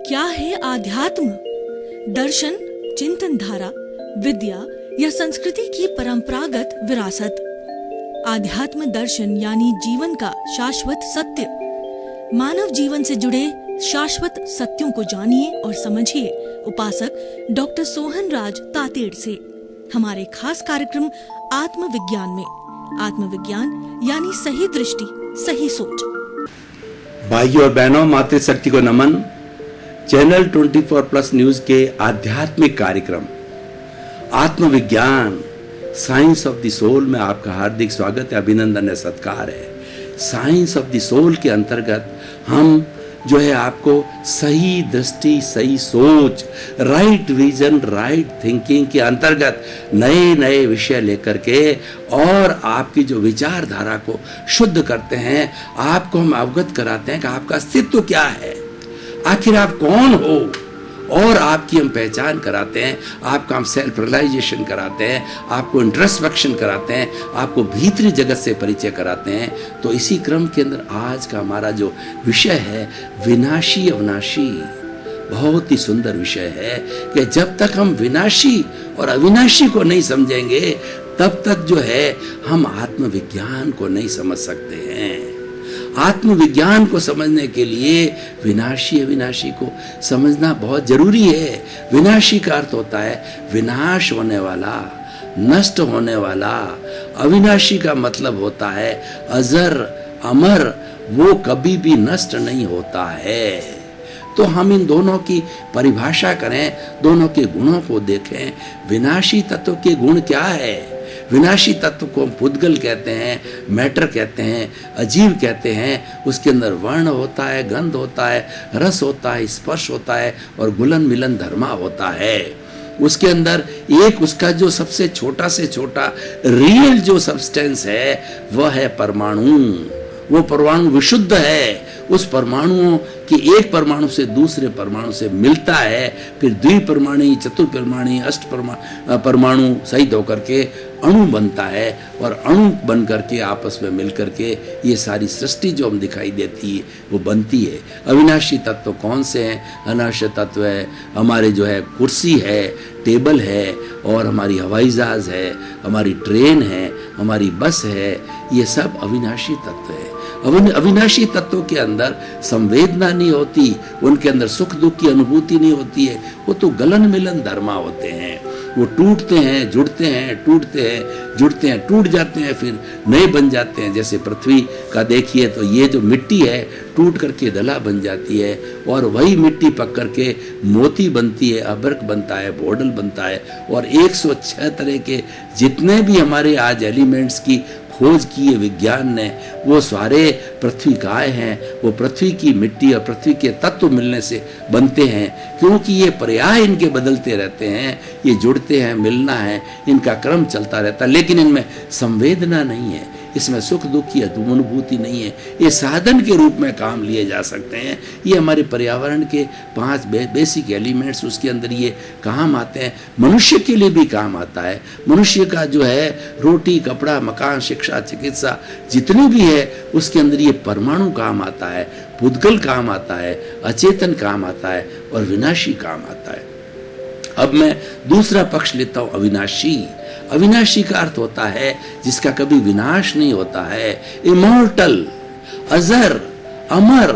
क्या है आध्यात्म? दर्शन, चिंतन धारा, विद्या या संस्कृति की परंपरागत विरासत। आध्यात्म दर्शन यानी जीवन का शाश्वत सत्य। मानव जीवन से जुड़े शाश्वत सत्यों को जानिए और समझिए उपासक डॉक्टर सोहन राज तातेड़ से हमारे खास कार्यक्रम आत्मविज्ञान में। आत्मविज्ञान यानी सही दृष्टि, सही सोच। भाइयों और बहनों, मातृशक्ति को नमन। चैनल 24+ न्यूज के आध्यात्मिक कार्यक्रम आत्मविज्ञान, साइंस ऑफ द सोल में आपका हार्दिक स्वागत है, अभिनंदन है, सत्कार है। साइंस ऑफ द सोल के अंतर्गत हम जो है आपको सही दृष्टि, सही सोच, राइट विजन, राइट थिंकिंग के अंतर्गत नए नए विषय लेकर के और आपकी जो विचारधारा को शुद्ध करते हैं, आपको हम अवगत कराते हैं कि आपका अस्तित्व क्या है, आखिर आप कौन हो, और आपकी हम पहचान कराते हैं, आपका हम सेल्फ रियलाइजेशन कराते हैं, आपको इंट्रोस्पेक्शन कराते हैं, आपको भीतरी जगत से परिचय कराते हैं। तो इसी क्रम के अंदर आज का हमारा जो विषय है विनाशी अविनाशी, बहुत ही सुंदर विषय है कि जब तक हम विनाशी और अविनाशी को नहीं समझेंगे तब तक जो है हम आत्मविज्ञान को नहीं समझ सकते हैं। आत्मविज्ञान को समझने के लिए विनाशी अविनाशी को समझना बहुत जरूरी है। विनाशी का अर्थ होता है विनाश होने वाला, नष्ट होने वाला। अविनाशी का मतलब होता है अजर, अमर, वो कभी भी नष्ट नहीं होता है। तो हम इन दोनों की परिभाषा करें, दोनों के गुणों को देखें। विनाशी तत्व के गुण क्या है? विनाशी तत्व को हम पुद्गल कहते हैं, मैटर कहते हैं, अजीव कहते हैं। उसके अंदर वर्ण होता है, गंध होता है, रस होता है, स्पर्श होता है और गुलन मिलन धर्मा होता है। उसके अंदर एक उसका जो सबसे छोटा से छोटा रियल जो सब्सटेंस है वह है परमाणु। वो परमाणु विशुद्ध है। उस परमाणुओं की एक परमाणु से दूसरे परमाणु से मिलता है, फिर द्विपरमाणु, चतुर्परमाणु, अष्ट परमाणु सहित होकर के अणु बनता है और अणु बन करके आपस में मिल करके ये सारी सृष्टि जो हम दिखाई देती है वो बनती है। अविनाशी तत्व कौन से हैं? अनाश्य तत्व है, हमारे जो है कुर्सी है, टेबल है, और हमारी हवाई जहाज है, हमारी ट्रेन है, हमारी बस है, ये सब अविनाशी तत्व है। अविनाशी तत्वों के अंदर संवेदना नहीं होती, उनके अंदर सुख दुख की अनुभूति नहीं होती है। वो तो गलन मिलन धर्मा होते हैं। वो टूटते हैं, जुड़ते हैं, टूटते हैं, जुड़ते हैं, टूट जाते हैं, फिर नए बन जाते हैं। जैसे पृथ्वी का देखिए तो ये जो मिट्टी है टूट करके दला बन जाती है और वही मिट्टी पक करके मोती बनती है, अबरक बनता है, बोडल बनता है, और 106 तरह के जितने भी हमारे आज एलिमेंट्स की खोज की है विज्ञान ने, वो सारे पृथ्वी का आए हैं। वो पृथ्वी की मिट्टी और पृथ्वी के तत्व मिलने से बनते हैं, क्योंकि ये पर्याय इनके बदलते रहते हैं, ये जुड़ते हैं, मिलना है, इनका क्रम चलता रहता है। लेकिन इनमें संवेदना नहीं है, इसमें सुख दुख की अनुभूति नहीं है। ये साधन के रूप में काम लिए जा सकते हैं। ये हमारे पर्यावरण के 5 बेसिक एलिमेंट्स, उसके अंदर ये काम आते हैं। मनुष्य के लिए भी काम आता है। मनुष्य का जो है रोटी, कपड़ा, मकान, शिक्षा, चिकित्सा जितनी भी है उसके अंदर ये परमाणु काम आता है, पुद्गल काम आता है, अचेतन काम आता है और विनाशी काम आता है। अब मैं दूसरा पक्ष लेता हूं, अविनाशी। अविनाशी का अर्थ होता है जिसका कभी विनाश नहीं होता है, इमॉर्टल, अजर, अमर,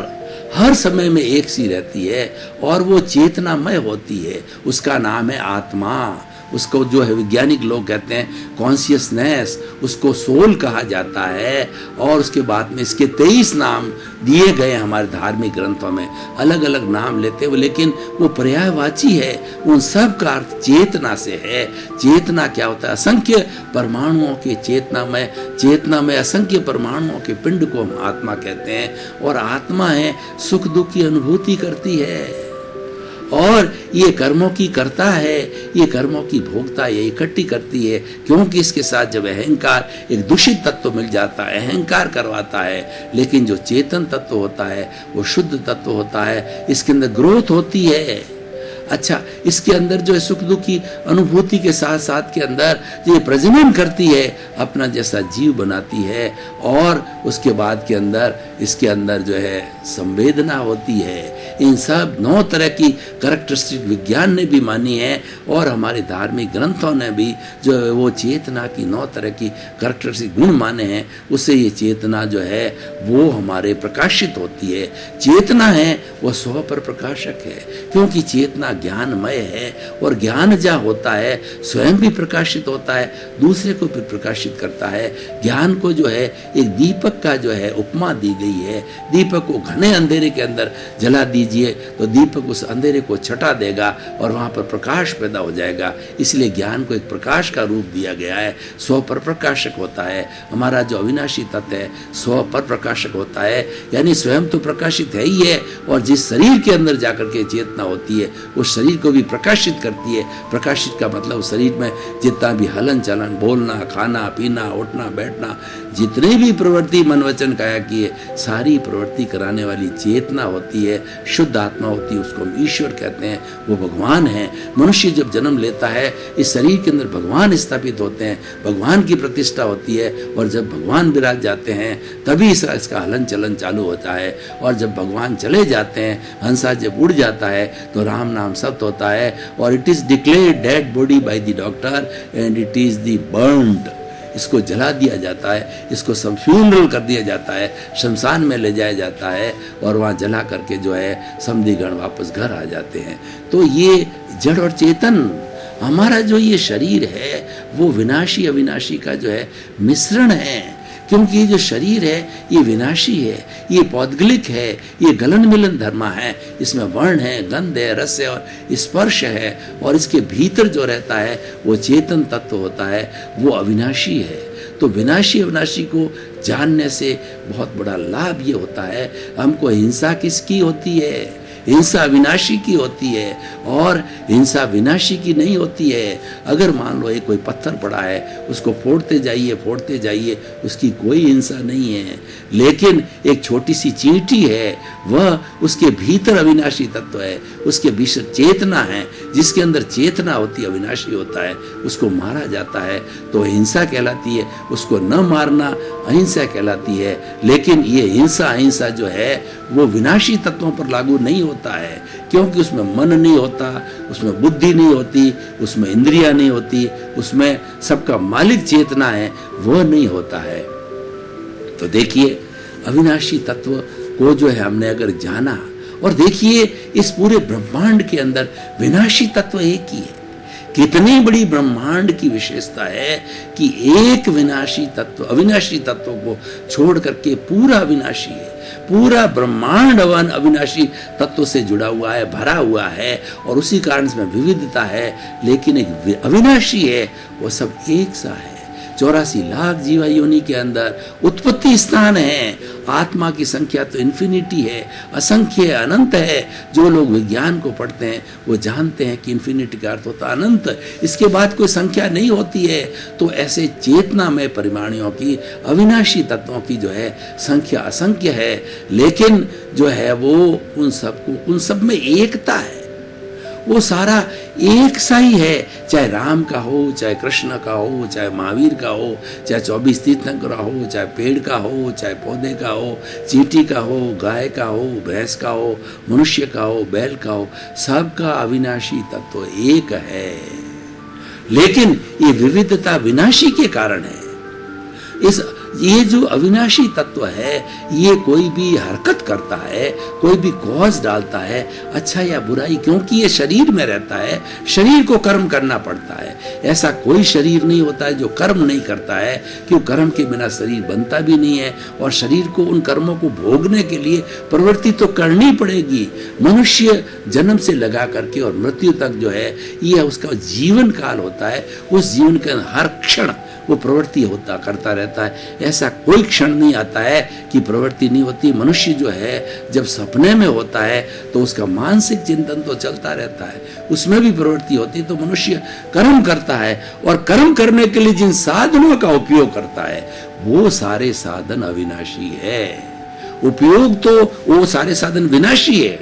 हर समय में एक सी रहती है और वो चेतनामय होती है। उसका नाम है आत्मा। उसको जो है वैज्ञानिक लोग कहते हैं कॉन्शियसनेस, उसको सोल कहा जाता है। और उसके बाद में इसके 23 नाम दिए गए हमारे धार्मिक ग्रंथों में, अलग अलग नाम लेते हुए, लेकिन वो पर्यायवाची है। उन सब का अर्थ चेतना से है। चेतना क्या होता है? असंख्य परमाणुओं के चेतना में असंख्य परमाणुओं के पिंड को हम आत्मा कहते हैं। और आत्मा है सुख दुख की अनुभूति करती है और ये कर्मों की करता है, ये कर्मों की भोगता है, ये इकट्ठी करती है। क्योंकि इसके साथ जब अहंकार, एक दूषित तत्व मिल जाता है, अहंकार करवाता है। लेकिन जो चेतन तत्व होता है वो शुद्ध तत्व होता है, इसके अंदर ग्रोथ होती है। अच्छा, इसके अंदर जो है सुख दुख की अनुभूति के साथ साथ के अंदर ये प्रजनन करती है, अपना जैसा जीव बनाती है, और उसके बाद के अंदर इसके अंदर जो है संवेदना होती है। इन सब 9 तरह की कैरेक्टरिस्टिक विज्ञान ने भी मानी है और हमारे धार्मिक ग्रंथों ने भी जो है वो चेतना की 9 तरह की कैरेक्टरिस्टिक गुण माने हैं। उससे ये चेतना जो है वो हमारे प्रकाशित होती है। चेतना है वो स्व पर प्रकाशक है, क्योंकि चेतना ज्ञानमय है और ज्ञान जहाँ होता है स्वयं भी प्रकाशित होता है, दूसरे को भी प्रकाशित करता है। ज्ञान को जो है एक दीपक का जो है उपमा दी गई है। दीपक को घने अंधेरे के अंदर जला दीजिए तो दीपक उस अंधेरे को छटा देगा और वहाँ पर प्रकाश पैदा हो जाएगा। इसलिए ज्ञान को एक प्रकाश का रूप दिया गया है। स्व पर प्रकाशक होता है। हमारा जो अविनाशी तत्व है स्व पर प्रकाशक होता है, यानी स्वयं तो प्रकाशित है ही है और जिस शरीर के अंदर जाकर के चेतना होती है उस शरीर को भी प्रकाशित करती है। प्रकाशित का मतलब शरीर में जितना भी हलन चलन, बोलना, खाना पीना, उठना बैठना, जितने भी प्रवृत्ति मन वचन काया की है, सारी प्रवृत्ति कराने वाली चेतना होती है, शुद्ध आत्मा होती है। उसको हम ईश्वर कहते हैं, वो भगवान है। मनुष्य जब जन्म लेता है इस शरीर के अंदर भगवान स्थापित होते हैं, भगवान की प्रतिष्ठा होती है और जब भगवान विराज जाते हैं तभी इसका हलन चलन चालू होता है। और जब भगवान चले जाते हैं, हंसा जब उड़ जाता है तो राम नाम सत्य होता है और it is declared dead body by the doctor and it is the burned. इसको जला दिया जाता है, इसको फ्यूनरल कर दिया जाता है, शमशान में ले जाया जाता है और वहाँ जला करके जो है समधिगण वापस घर आ जाते हैं। तो ये जड़ और चेतन, हमारा जो ये शरीर है वो विनाशी अविनाशी का जो है मिश्रण है। क्योंकि ये जो शरीर है ये विनाशी है, ये पौद्गलिक है, ये गलन मिलन धर्मा है। इसमें वर्ण है, गंध है, रस है और स्पर्श है और इसके भीतर जो रहता है वो चेतन तत्व होता है, वो अविनाशी है। तो विनाशी अविनाशी को जानने से बहुत बड़ा लाभ ये होता है। हमको हिंसा किसकी होती है? हिंसा विनाशी की होती है और हिंसा विनाशी की नहीं होती है। अगर मान लो एक कोई पत्थर पड़ा है, उसको फोड़ते जाइए, उसकी कोई हिंसा नहीं है। लेकिन एक छोटी सी चींटी है, वह उसके भीतर अविनाशी तत्व है, उसके भीतर चेतना है। जिसके अंदर चेतना होती है अविनाशी होता है, उसको मारा जाता है तो हिंसा कहलाती है। उसको न मारना अहिंसा कहलाती है। लेकिन ये हिंसा अहिंसा जो है वो विनाशी तत्वों पर लागू नहीं होता है, क्योंकि उसमें मन नहीं होता, उसमें बुद्धि नहीं होती, उसमें इंद्रियां नहीं होती, उसमें सबका मालिक चेतना है वह नहीं होता है। तो देखिए अविनाशी तत्व को जो है हमने अगर जाना, और देखिए इस पूरे ब्रह्मांड के अंदर विनाशी तत्व एक ही है। कितनी बड़ी ब्रह्मांड की विशेषता है कि एक विनाशी तत्व अविनाशी तत्व को छोड़ करके पूरा अविनाशी है। पूरा ब्रह्मांड अविनाशी तत्व से जुड़ा हुआ है, भरा हुआ है और उसी कारण इसमें विविधता है। लेकिन एक अविनाशी है, वो सब एक सा है। 84 लाख जीवा योनि के अंदर उत्पत्ति स्थान है। आत्मा की संख्या तो इन्फिनिटी है, असंख्य है, अनंत है। जो लोग विज्ञान को पढ़ते हैं वो जानते हैं कि इन्फिनिटी का अर्थ होता है अनंत, इसके बाद कोई संख्या नहीं होती है। तो ऐसे चेतना में परिमाणियों की, अविनाशी तत्वों की जो है संख्या असंख्य है। लेकिन जो है वो उन सब में एकता है, वो सारा एक सा ही है। चाहे राम का हो, चाहे कृष्ण का हो, चाहे महावीर का हो, चाहे 24 तीर्थंकर हो, चाहे पेड़ का हो, चाहे पौधे का हो, चींटी का हो, गाय का हो, भैंस का हो, मनुष्य का हो, बैल का हो, सबका अविनाशी तत्व एक है। लेकिन ये विविधता विनाशी के कारण है। ये जो अविनाशी तत्व है, ये कोई भी हरकत करता है, कोई भी कॉज डालता है, अच्छा या बुराई, क्योंकि ये शरीर में रहता है, शरीर को कर्म करना पड़ता है। ऐसा कोई शरीर नहीं होता है जो कर्म नहीं करता है, क्यों कर्म के बिना शरीर बनता भी नहीं है। और शरीर को उन कर्मों को भोगने के लिए प्रवृत्ति तो करनी पड़ेगी। मनुष्य जन्म से लगा करके और मृत्यु तक जो है ये उसका जीवन काल होता है। उस जीवन के हर क्षण वो प्रवृत्ति होता करता रहता है। ऐसा कोई क्षण नहीं आता है कि प्रवृत्ति नहीं होती। मनुष्य जो है जब सपने में होता है तो उसका मानसिक चिंतन तो चलता रहता है, उसमें भी प्रवृत्ति होती है। तो मनुष्य कर्म करता है और कर्म करने के लिए जिन साधनों का उपयोग करता है वो सारे साधन अविनाशी है। उपयोग तो वो सारे साधन विनाशी है,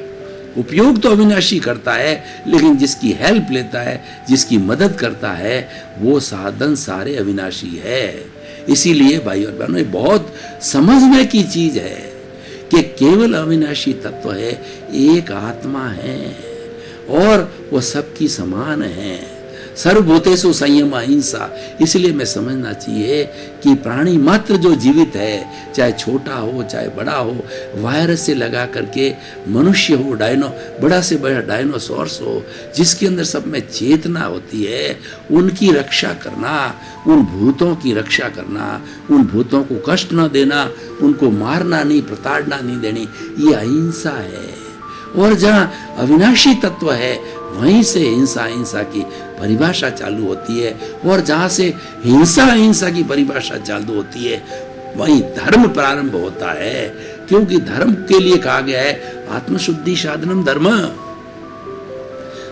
उपयोग तो अविनाशी करता है, लेकिन जिसकी हेल्प लेता है, जिसकी मदद करता है, वो साधन सारे अविनाशी है। इसीलिए भाई और बहनों, बहुत समझने की चीज है कि केवल अविनाशी तत्व है, एक आत्मा है और वो सबकी समान है। सर्वभूतेषु संयम अहिंसा। इसलिए मैं समझना चाहिए कि प्राणी मात्र जो जीवित है, चाहे छोटा हो चाहे बड़ा हो, वायरस से लगा करके मनुष्य हो, बड़ा से बड़ा डायनासोर्स हो, जिसके अंदर सब में चेतना होती है, उनकी रक्षा करना, उन भूतों की रक्षा करना, उन भूतों को कष्ट न देना, उनको मारना नहीं, प्रताड़ना नहीं देनी, ये अहिंसा है। और जहाँ अविनाशी तत्व है वहीं से हिंसा की परिभाषा चालू होती है, और जहाँ से हिंसा की परिभाषा चालू होती है वहीं धर्म प्रारंभ होता है। क्योंकि धर्म के लिए कहा गया है आत्मशुद्धि साधनम धर्म।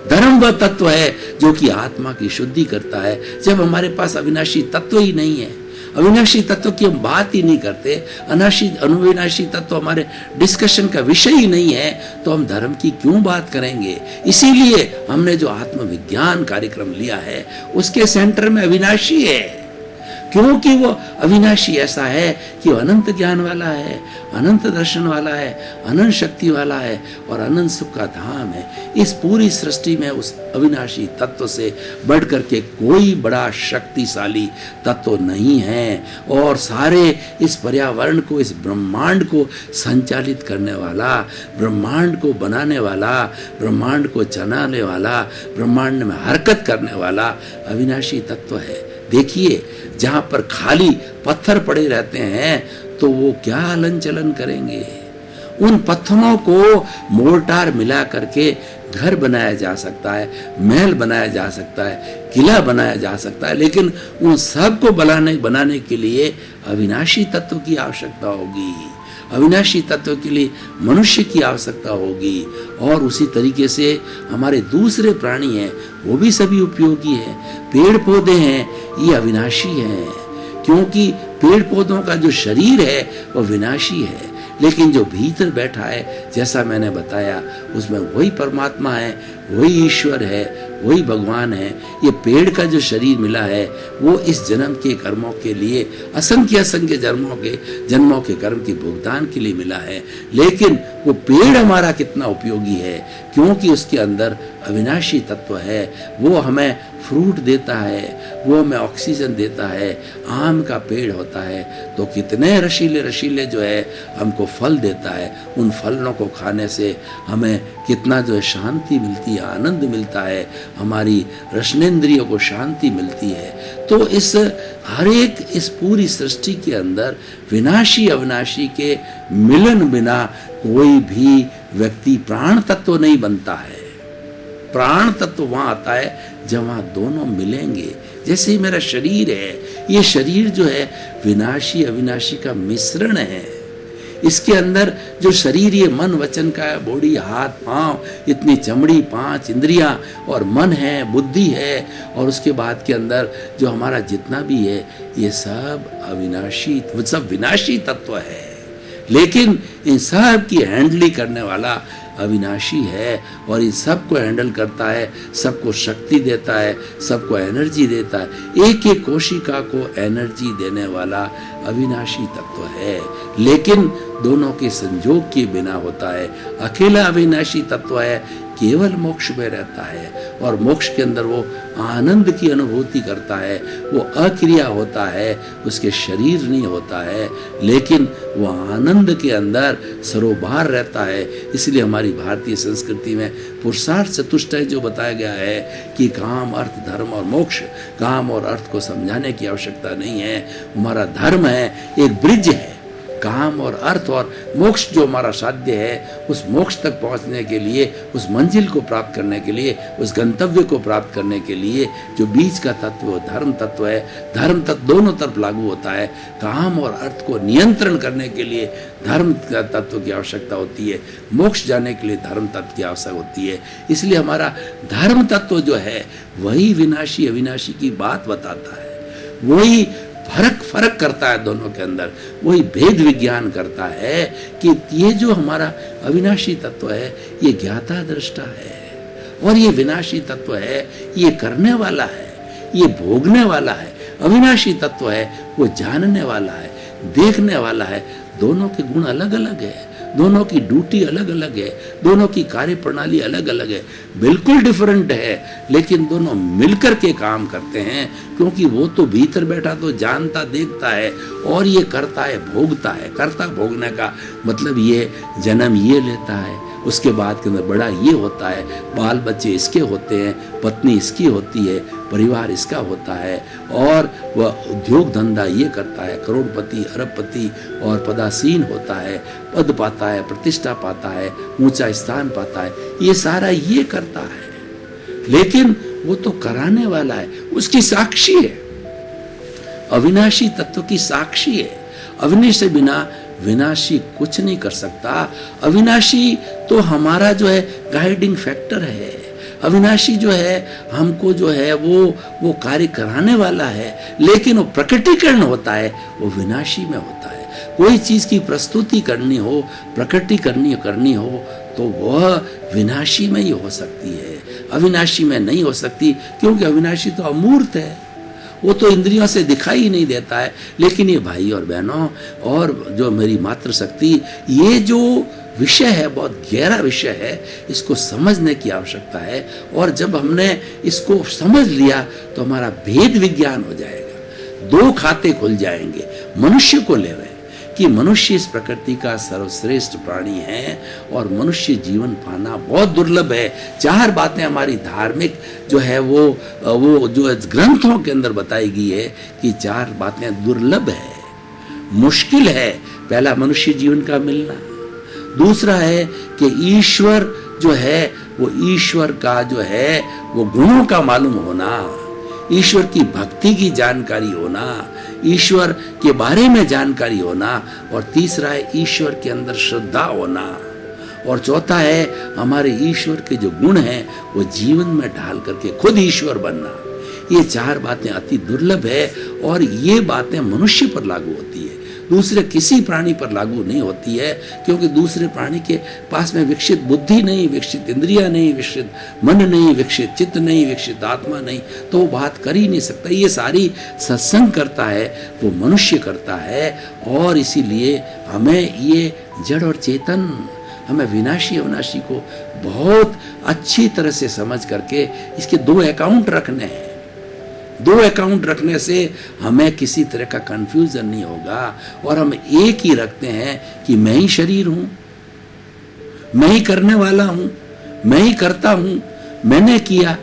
धर्म वह तत्व है जो कि आत्मा की शुद्धि करता है। जब हमारे पास अविनाशी तत्व ही नहीं है, अविनाशी तत्व की हम बात ही नहीं करते, अविनाशी तत्व हमारे डिस्कशन का विषय ही नहीं है, तो हम धर्म की क्यों बात करेंगे। इसीलिए हमने जो आत्मविज्ञान कार्यक्रम लिया है उसके सेंटर में अविनाशी है, क्योंकि वो अविनाशी ऐसा है कि वो अनंत ज्ञान वाला है, अनंत दर्शन वाला है, अनंत शक्ति वाला है और अनंत सुख का धाम है। इस पूरी सृष्टि में उस अविनाशी तत्व से बढ़ करके कोई बड़ा शक्तिशाली तत्व नहीं है। और सारे इस पर्यावरण को, इस ब्रह्मांड को संचालित करने वाला, ब्रह्मांड को बनाने वाला, ब्रह्मांड को चलाने वाला, ब्रह्मांड में हरकत करने वाला अविनाशी तत्व है। देखिए, जहां पर खाली पत्थर पड़े रहते हैं तो वो क्या हलन चलन करेंगे। उन पत्थरों को मोर्टार मिला करके घर बनाया जा सकता है, महल बनाया जा सकता है, किला बनाया जा सकता है, लेकिन उन सब को बनाने के लिए अविनाशी तत्व की आवश्यकता होगी। अविनाशी तत्व के लिए मनुष्य की आवश्यकता होगी। और उसी तरीके से हमारे दूसरे प्राणी हैं, वो भी सभी उपयोगी हैं। पेड़ पौधे हैं, ये अविनाशी हैं, क्योंकि पेड़ पौधों का जो शरीर है वो विनाशी है, लेकिन जो भीतर बैठा है, जैसा मैंने बताया, उसमें वही परमात्मा है, वही ईश्वर है, वही भगवान है। ये पेड़ का जो शरीर मिला है वो इस जन्म के कर्मों के लिए, असंख्य जन्मों के कर्म के भुगतान के लिए मिला है। लेकिन वो पेड़ हमारा कितना उपयोगी है, क्योंकि उसके अंदर अविनाशी तत्व है। वो हमें फ्रूट देता है, वो हमें ऑक्सीजन देता है। आम का पेड़ होता है तो कितने रसीले जो है हमको फल देता है। उन फलों को खाने से हमें कितना जो है शांति मिलती है, आनंद मिलता है, हमारी रसनेंद्रियों को शांति मिलती है। तो इस हर एक इस पूरी सृष्टि के अंदर विनाशी अविनाशी के मिलन बिना कोई भी व्यक्ति प्राण तत्व नहीं बनता है। प्राण तत्व वहां आता है जब वहां दोनों मिलेंगे। जैसे ही मेरा शरीर है, ये शरीर जो है विनाशी अविनाशी का मिश्रण है। इसके अंदर जो शरीर, ये मन वचन का है, बॉडी, हाथ पांव, इतनी चमड़ी, 5 इंद्रियां और मन है, बुद्धि है, और उसके बाद के अंदर जो हमारा जितना भी है ये सब अविनाशी, सब विनाशी तत्व है। लेकिन इन सब की हैंडलिंग करने वाला अविनाशी है, और इन सब को हैंडल करता है, सबको शक्ति देता है, सबको एनर्जी देता है। एक एक कोशिका को एनर्जी देने वाला अविनाशी तत्व है, लेकिन दोनों के संयोग के बिना होता है। अकेला अविनाशी तत्व है, केवल मोक्ष में रहता है, और मोक्ष के अंदर वो आनंद की अनुभूति करता है। वो अक्रिया होता है, उसके शरीर नहीं होता है, लेकिन वो आनंद के अंदर सरोबार रहता है। इसलिए हमारी भारतीय संस्कृति में पुरुषार्थ चतुष्टय जो बताया गया है कि काम, अर्थ, धर्म और मोक्ष, काम और अर्थ को समझाने की आवश्यकता नहीं है। हमारा धर्म है, एक ब्रिज है। काम और अर्थ और मोक्ष जो हमारा साध्य है, उस मोक्ष तक पहुंचने के लिए, उस मंजिल को प्राप्त करने के लिए, उस गंतव्य को प्राप्त करने के लिए जो बीच का तत्व वो धर्म तत्व है। धर्म तत्व दोनों तरफ लागू होता है। काम और अर्थ को नियंत्रण करने के लिए धर्म तत्व की आवश्यकता होती है, मोक्ष जाने के लिए धर्म तत्व की आवश्यकता होती है। इसलिए हमारा धर्म तत्व जो है वही विनाशी अविनाशी की बात बताता है, वही फर्क करता है दोनों के अंदर, वही भेद विज्ञान करता है कि ये जो हमारा अविनाशी तत्व है ये ज्ञाता दृष्टा है, और ये विनाशी तत्व है ये करने वाला है, ये भोगने वाला है। अविनाशी तत्व है वो जानने वाला है, देखने वाला है। दोनों के गुण अलग अलग है, दोनों की ड्यूटी अलग अलग है, दोनों की कार्य प्रणाली अलग अलग है, बिल्कुल डिफरेंट है, लेकिन दोनों मिलकर के काम करते हैं, क्योंकि वो तो भीतर बैठा तो जानता देखता है और ये करता है भोगता है। करता भोगने का मतलब ये जन्म ये लेता है, उसके बाद के अंदर बड़ा ये होता है, बाल बच्चे इसके होते हैं, पत्नी इसकी होती है, परिवार इसका होता है, और वह उद्योग धंधा ये करता है, करोड़पति अरबपति और पदासीन होता है, पद पाता है, प्रतिष्ठा पाता है, ऊंचा स्थान पाता है, ये सारा ये करता है। लेकिन वो तो कराने वाला है, उसकी साक्षी है, अविनाशी तत्व की साक्षी है। अविनाशी से बिना विनाशी कुछ नहीं कर सकता। अविनाशी तो हमारा जो है गाइडिंग फैक्टर है। अविनाशी जो है हमको जो है वो कार्य कराने वाला है, लेकिन वो प्रकटीकरण होता है वो विनाशी में होता है। कोई चीज की प्रस्तुति करनी हो, प्रकटी करनी हो तो वह विनाशी में ही हो सकती है, अविनाशी में नहीं हो सकती, क्योंकि अविनाशी तो अमूर्त है, वो तो इंद्रियों से दिखाई ही नहीं देता है। लेकिन ये भाई और बहनों और जो मेरी मातृशक्ति, ये जो विषय है बहुत गहरा विषय है, इसको समझने की आवश्यकता है। और जब हमने इसको समझ लिया तो हमारा भेद विज्ञान हो जाएगा, दो खाते खुल जाएंगे। मनुष्य को लेवे कि मनुष्य इस प्रकृति का सर्वश्रेष्ठ प्राणी है और मनुष्य जीवन पाना बहुत दुर्लभ है। चार बातें हमारी धार्मिक जो है वो जो ग्रंथों के अंदर बताई गई है कि चार बातें दुर्लभ है, मुश्किल है। पहला मनुष्य जीवन का मिलना, दूसरा है कि ईश्वर जो है वो ईश्वर का जो है वो गुणों का मालूम होना, ईश्वर की भक्ति की जानकारी होना, ईश्वर के बारे में जानकारी होना, और तीसरा है ईश्वर के अंदर श्रद्धा होना, और चौथा है हमारे ईश्वर के जो गुण हैं वो जीवन में ढाल करके खुद ईश्वर बनना। ये चार बातें अति दुर्लभ है और ये बातें मनुष्य पर लागू होती है, दूसरे किसी प्राणी पर लागू नहीं होती है, क्योंकि दूसरे प्राणी के पास में विकसित बुद्धि नहीं, विकसित इंद्रिया नहीं, विकसित मन नहीं, विकसित चित्त नहीं, विकसित आत्मा नहीं, तो वो बात कर ही नहीं सकता। ये सारी सत्संग करता है वो मनुष्य करता है, और इसीलिए हमें ये जड़ और चेतन, हमें विनाशी अविनाशी को बहुत अच्छी तरह से समझ करके इसके दो अकाउंट रखने हैं। दो अकाउंट रखने से हमें किसी तरह का कंफ्यूजन नहीं होगा, और हम एक ही रखते हैं कि मैं ही शरीर हूं, मैं ही करने वाला हूं, मैं ही करता हूं, मैंने किया,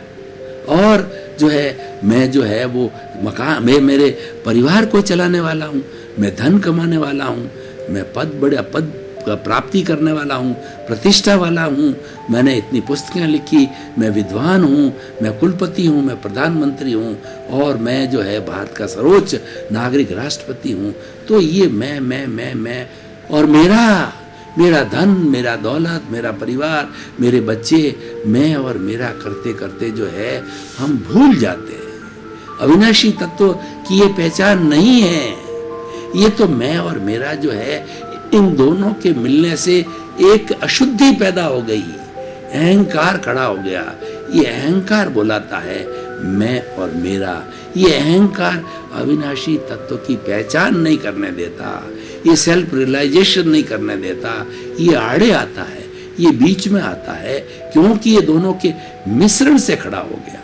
और जो है मैं जो है वो मकान, मैं मेरे परिवार को चलाने वाला हूं, मैं धन कमाने वाला हूं, मैं बड़े पद प्राप्ति करने वाला हूँ, प्रतिष्ठा वाला हूँ, मैंने इतनी पुस्तकें लिखी, मैं विद्वान हूँ, मैं कुलपति हूँ, मैं प्रधानमंत्री हूँ, और मैं जो है भारत का सर्वोच्च नागरिक राष्ट्रपति हूँ। तो ये मैं और मेरा धन, मेरा दौलत, मेरा परिवार, मेरे बच्चे, मैं और मेरा करते करते जो है हम भूल जाते हैं। अविनाशी तत्व की ये पहचान नहीं है। ये तो मैं और मेरा जो है इन दोनों के मिलने से एक अशुद्धि पैदा हो गई, अहंकार खड़ा हो गया। ये अहंकार बुलाता है मैं और मेरा। ये अहंकार अविनाशी तत्व की पहचान नहीं करने देता, ये सेल्फ रियलाइजेशन नहीं करने देता, ये आड़े आता है, ये बीच में आता है, क्योंकि ये दोनों के मिश्रण से खड़ा हो गया।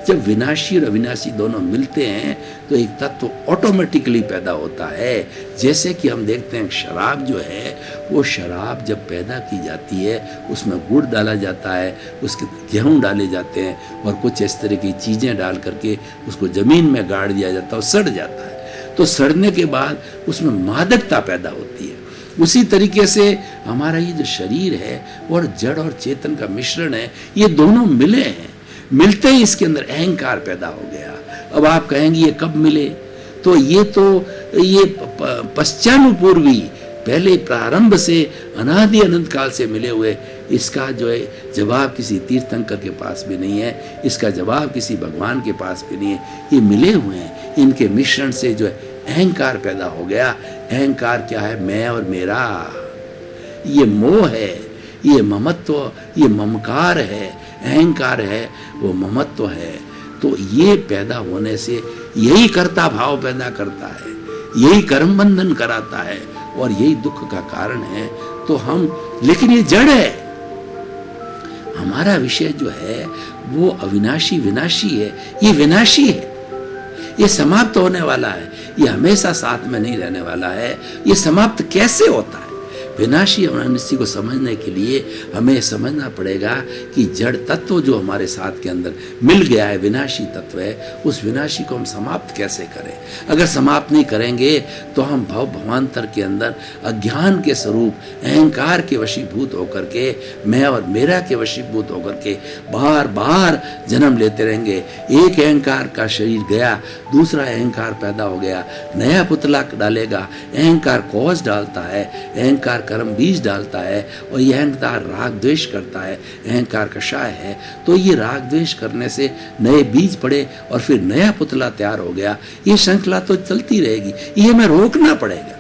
जब विनाशी और अविनाशी दोनों मिलते हैं तो एक तत्व ऑटोमेटिकली पैदा होता है। जैसे कि हम देखते हैं शराब जो है, वो शराब जब पैदा की जाती है उसमें गुड़ डाला जाता है, उसके गेहूं डाले जाते हैं और कुछ इस तरह की चीज़ें डाल करके उसको ज़मीन में गाड़ दिया जाता है और सड़ जाता है। तो सड़ने के बाद उसमें मादकता पैदा होती है। उसी तरीके से हमारा ये जो शरीर है और जड़ और चेतन का मिश्रण है, ये दोनों मिले हैं। मिलते ही इसके अंदर अहंकार पैदा हो गया। अब आप कहेंगे ये कब मिले? तो ये पश्चानुपूर्वी, पहले प्रारंभ से अनादि अनंत काल से मिले हुए, इसका जो है जवाब किसी तीर्थंकर के पास भी नहीं है, इसका जवाब किसी भगवान के पास भी नहीं है। ये मिले हुए हैं, इनके मिश्रण से जो है अहंकार पैदा हो गया। अहंकार क्या है? मैं और मेरा। ये मोह है, ये ममत्व, ये ममकार है। अहंकार है, वो ममत्व है। तो ये पैदा होने से यही कर्ता भाव पैदा करता है, यही कर्म बंधन कराता है और यही दुख का कारण है। तो हम, लेकिन ये जड़ है। हमारा विषय जो है वो अविनाशी विनाशी है, ये विनाशी है, ये समाप्त होने वाला है, ये हमेशा साथ में नहीं रहने वाला है। ये समाप्त कैसे होता है? विनाशी अविनाशी को समझने के लिए हमें समझना पड़ेगा कि जड़ तत्व जो हमारे साथ के अंदर मिल गया है, विनाशी तत्व है, उस विनाशी को हम समाप्त कैसे करें। अगर समाप्त नहीं करेंगे तो हम भव भवांतर के अंदर अज्ञान के स्वरूप अहंकार के वशीभूत होकर के, मैं और मेरा के वशीभूत होकर के बार बार जन्म लेते रहेंगे। एक अहंकार का शरीर गया, दूसरा अहंकार पैदा हो गया, नया पुतला डालेगा। अहंकार कॉज डालता है, अहंकार कर्म बीज डालता है, और यह अहंकार राग द्वेष करता है, अहंकार कषाय है। तो ये राग द्वेष करने से नए बीज पड़े और फिर नया पुतला तैयार हो गया। ये श्रृंखला तो चलती रहेगी, ये हमें रोकना पड़ेगा।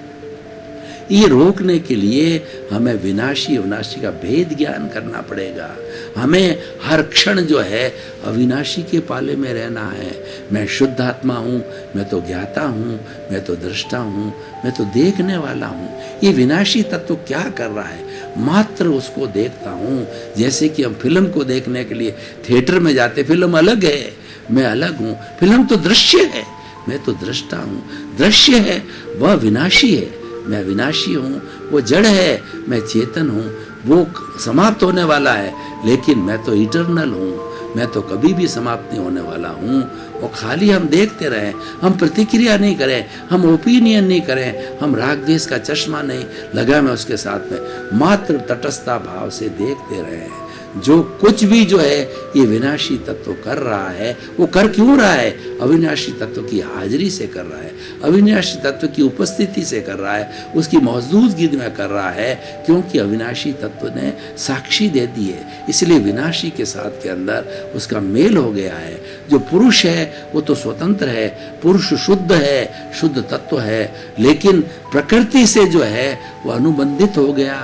ये रोकने के लिए हमें विनाशी अविनाशी का भेद ज्ञान करना पड़ेगा। हमें हर क्षण जो है अविनाशी के पाले में रहना है। मैं शुद्ध आत्मा हूँ, मैं तो ज्ञाता हूँ, मैं तो दृष्टा हूँ, मैं तो देखने वाला हूँ। ये विनाशी तत्व क्या कर रहा है, मात्र उसको देखता हूँ। जैसे कि हम फिल्म को देखने के लिए थिएटर में जाते, फिल्म अलग है, मैं अलग हूँ। फिल्म तो दृश्य है, मैं तो दृष्टा हूँ। दृश्य है वह विनाशी है, मैं विनाशी हूँ। वो जड़ है, मैं चेतन हूँ। वो समाप्त होने वाला है, लेकिन मैं तो इटर्नल हूँ, मैं तो कभी भी समाप्त नहीं होने वाला हूँ। वो खाली हम देखते रहें, हम प्रतिक्रिया नहीं करें, हम ओपिनियन नहीं करें, हम राग द्वेष का चश्मा नहीं लगा मैं उसके साथ में, मात्र तटस्थता भाव से देखते रहें। जो कुछ भी जो है ये विनाशी तत्व कर रहा है, वो कर क्यों रहा है? अविनाशी तत्व की हाजिरी से कर रहा है, अविनाशी तत्व की उपस्थिति से कर रहा है, उसकी मौजूदगी में कर रहा है, क्योंकि अविनाशी तत्व ने साक्षी दे दी है। इसलिए विनाशी के साथ के अंदर उसका मेल हो गया है। जो पुरुष है वो तो स्वतंत्र है, पुरुष शुद्ध है, शुद्ध तत्व है, लेकिन प्रकृति से जो है वो अनुबंधित हो गया।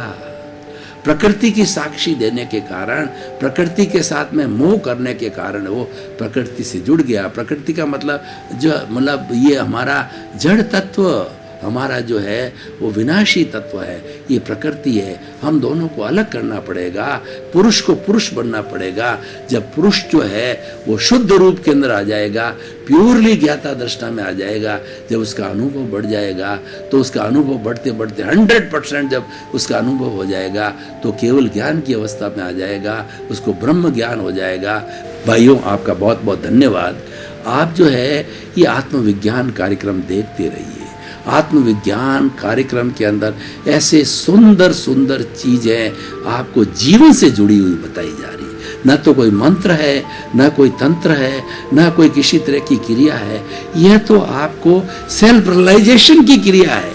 प्रकृति की साक्षी देने के कारण, प्रकृति के साथ में मोह करने के कारण वो प्रकृति से जुड़ गया। प्रकृति का मतलब ये हमारा जड़ तत्व, हमारा जो है वो विनाशी तत्व है, ये प्रकृति है। हम दोनों को अलग करना पड़ेगा, पुरुष को पुरुष बनना पड़ेगा। जब पुरुष जो है वो शुद्ध रूप के अंदर आ जाएगा, प्योरली ज्ञाता दृष्टा में आ जाएगा, जब उसका अनुभव बढ़ जाएगा, तो उसका अनुभव बढ़ते बढ़ते 100% जब उसका अनुभव हो जाएगा तो केवल ज्ञान की अवस्था में आ जाएगा, उसको ब्रह्म ज्ञान हो जाएगा। भाइयों, आपका बहुत बहुत धन्यवाद। आप जो है ये आत्मविज्ञान कार्यक्रम देखते रहिए। आत्मविज्ञान कार्यक्रम के अंदर ऐसे सुंदर सुंदर चीजें आपको जीवन से जुड़ी हुई बताई जा रही है। न तो कोई मंत्र है, न कोई तंत्र है, न कोई किसी तरह की क्रिया है। यह तो आपको सेल्फ रियलाइजेशन की क्रिया है।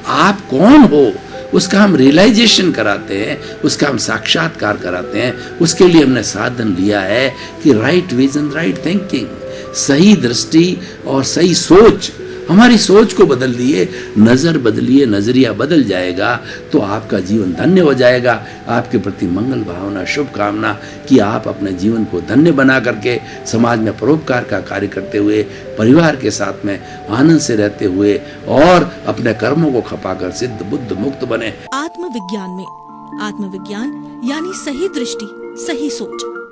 आप कौन हो उसका हम रियलाइजेशन कराते हैं, उसका हम साक्षात्कार कराते हैं। उसके लिए हमने साधन लिया है कि राइट विजन, राइट थिंकिंग, सही दृष्टि और सही सोच। हमारी सोच को बदल दिए, नजर बदलिए, नजरिया बदल जाएगा तो आपका जीवन धन्य हो जाएगा। आपके प्रति मंगल भावना, शुभकामना कि आप अपने जीवन को धन्य बना करके समाज में परोपकार का कार्य करते हुए, परिवार के साथ में आनंद से रहते हुए और अपने कर्मों को खपाकर सिद्ध बुद्ध मुक्त बने। आत्मविज्ञान में आत्मविज्ञान यानी सही दृष्टि, सही सोच।